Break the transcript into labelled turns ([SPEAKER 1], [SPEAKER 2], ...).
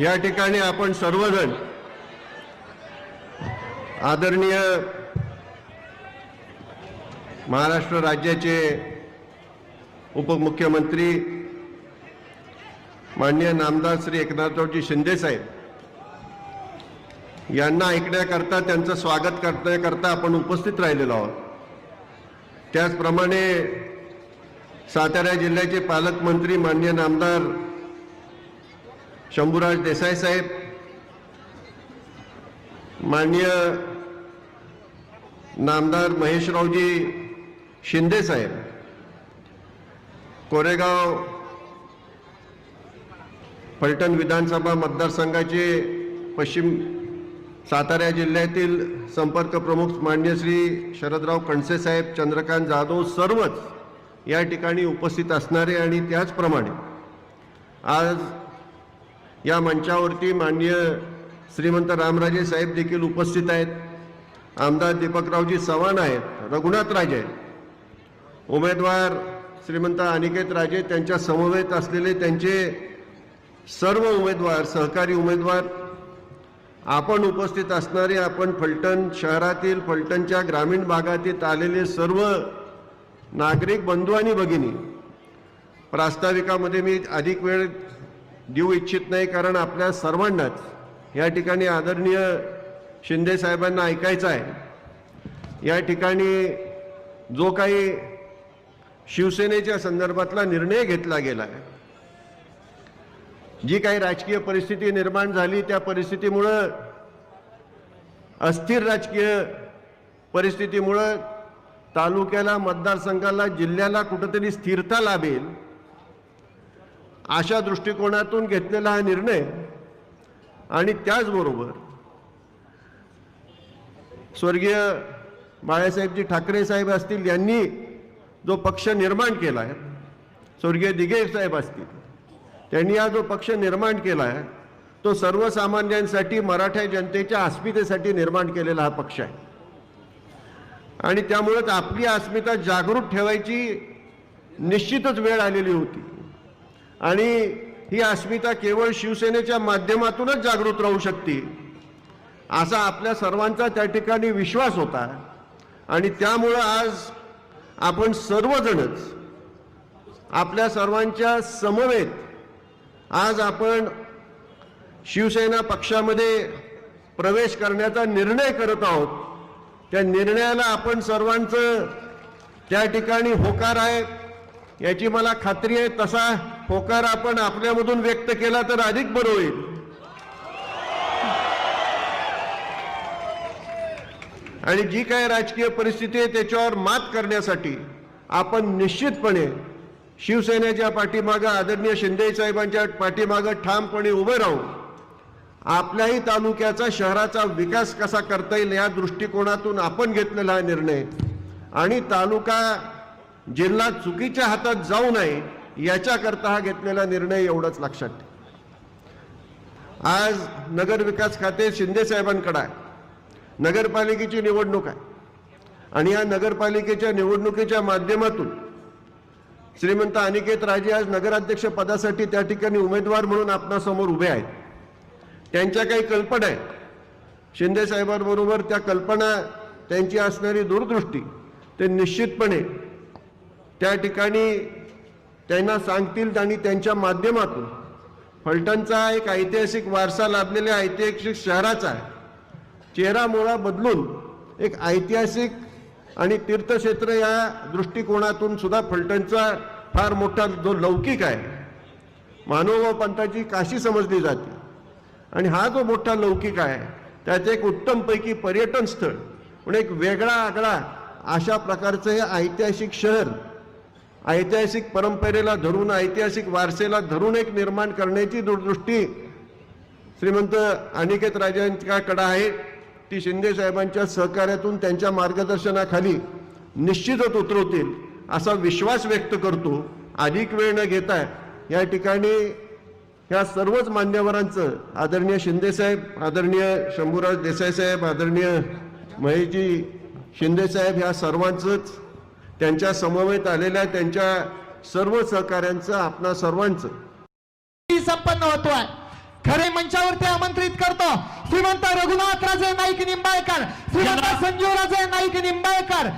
[SPEAKER 1] या ठिकाणी आपण सर्वजण आदरणीय महाराष्ट्र राज्याचे उपमुख्यमंत्री माननीय नामदार श्री एकनाथरावजी शिंदे साहेब यांना ऐकण्याकरता त्यांचं स्वागत करण्याकरता आपण उपस्थित राहिलेलो आहोत। त्याचप्रमाणे सातारा जिल्ह्याचे पालकमंत्री माननीय नामदार शंभूराज देसाई साहेब, माननीय नामदार महेशरावजी शिंदे साहेब, कोरेगाव फलटण विधानसभा मतदारसंघाचे पश्चिम सातारा जिल्ह्यातील संपर्क प्रमुख माननीय श्री शरदराव कणसे साहेब, चंद्रकांत जाधव, सर्वच या ठिकाणी उपस्थित असणारे आणि त्याचप्रमाणे आज या मंचावरती माननीय श्रीमंत रामराजे साहेब देखील उपस्थित आहेत। आमदार दीपकरावजी चव्हाण आहेत, रघुनाथ राजे आहेत, उमेदवार श्रीमंत अनिकेत राजे, त्यांच्या समवेत असलेले त्यांचे सर्व उमेदवार, सहकारी उमेदवार, आपण उपस्थित असणारे, आपण फलटण शहरातील, फलटणच्या ग्रामीण भागातील आलेले सर्व नागरिक बंधू आणि भगिनी, प्रास्ताविकामध्ये मी अधिक वेळ देऊ इच्छित नाही, कारण आपल्या सर्वांनाच या ठिकाणी आदरणीय शिंदे साहेबांना ऐकायचं आहे। या ठिकाणी जो काही शिवसेनेच्या संदर्भातला निर्णय घेतला गेला आहे, जी काही राजकीय परिस्थिती निर्माण झाली, त्या परिस्थितीमुळं, अस्थिर राजकीय परिस्थितीमुळं तालुक्याला, मतदारसंघाला, जिल्ह्याला कुठेतरी स्थिरता लाभेल अशा दृष्टिकोनातून घेतलेला हा निर्णय, आणि त्याचबरोबर स्वर्गीय बाळासाहेबजी ठाकरे साहेब असतील, यांनी जो पक्ष निर्माण केला आहे, स्वर्गीय दिघे साहेब असतील, त्यांनी हा जो पक्ष निर्माण केला आहे तो सर्वसामान्यांसाठी, मराठा जनतेच्या अस्मितेसाठी निर्माण केलेला हा पक्ष आहे। आणि त्यामुळेच आपली अस्मिता जागृत ठेवायची निश्चितच वेळ आलेली होती, आणि ही अस्मिता केवळ शिवसेनेच्या माध्यमातूनच जागृत राहू शकते असा आपल्या सर्वांचा त्या ठिकाणी विश्वास होता। आणि त्यामुळं आज आपण सर्वजणच आपल्या सर्वांच्या समवेत आज आपण शिवसेना पक्षामध्ये प्रवेश करण्याचा निर्णय करत आहोत। त्या निर्णयाला आपण सर्वांचं त्या ठिकाणी होकार आहे याची मला खात्री आहे। तसा होकार आपण आपल्यामधून व्यक्त केला तर अधिक बरं होईल। आणि जी काही राजकीय परिस्थिती आहे त्याच्यावर मात करण्यासाठी आपण निश्चितपणे शिवसेनेच्या पाठीमागे, आदरणीय शिंदे साहेबांच्या पाठीमागे ठामपणे उभे राहून आपल्याही तालुक्याचा, शहराचा विकास कसा करता येईल या दृष्टिकोनातून आपण घेतलेला हा निर्णय, आणि तालुका, जिल्हा चुकीच्या हातात जाऊ नये याच्याकरता हा घेतलेला निर्णय, एवढंच लक्षात ठेवा। आज नगर विकास खाते शिंदे साहेबांकडे आहे, नगरपालिकेची निवडणूक आहे, आणि या नगरपालिकेच्या निवडणुकीच्या माध्यमातून श्रीमंत अनिकेत राजे आज नगराध्यक्ष पदासाठी त्या ठिकाणी उमेदवार म्हणून आपणासमोर उभे आहेत। त्यांच्या काही कल्पना आहेत, शिंदे साहेबांबरोबर त्या कल्पना, त्यांची असणारी दूरदृष्टी, ते निश्चितपणे त्या ठिकाणी त्यांना सांगतील, आणि त्यांच्या माध्यमातून फलटणचा एक ऐतिहासिक वारसा लाभलेल्या ऐतिहासिक शहराचा चेहरा मोळा बदलून एक ऐतिहासिक आणि तीर्थक्षेत्र या दृष्टिकोनातून सुद्धा फलटणचा फार मोठा जो लौकिक आहे, मानव पंथाची काशी समजली जाते, आणि हा जो मोठा लौकिक आहे त्यात एक उत्तमपैकी पर्यटन स्थळ पण एक वेगळा आगळा अशा प्रकारचं हे ऐतिहासिक शहर, ऐतिहासिक परंपरेला धरून, ऐतिहासिक वारसेला धरून एक निर्माण करण्याची दूरदृष्टी श्रीमंत अनिकेत राजांच्याकडे आहे। ती शिंदे साहेबांच्या सहकार्यातून, त्यांच्या मार्गदर्शनाखाली निश्चितच उतरवतील असा विश्वास व्यक्त करतो। अधिक वेळ न घेता या ठिकाणी ह्या सर्वच मान्यवरांचं, आदरणीय शिंदे साहेब, आदरणीय शंभूराज देसाई साहेब, आदरणीय महेशजी शिंदे साहेब, ह्या सर्वांचंच, त्यांच्या समवेत आलेल्या त्यांच्या सर्व सहकाऱ्यांचं, आपणा सर्वांचं
[SPEAKER 2] संपन्न होतोय। खरे मंचावरती आमंत्रित करतो श्रीमंत रघुनाथराजे नाईक निंबाळकर, श्रीमंत संजीवराजे नाईक निंबाळकर.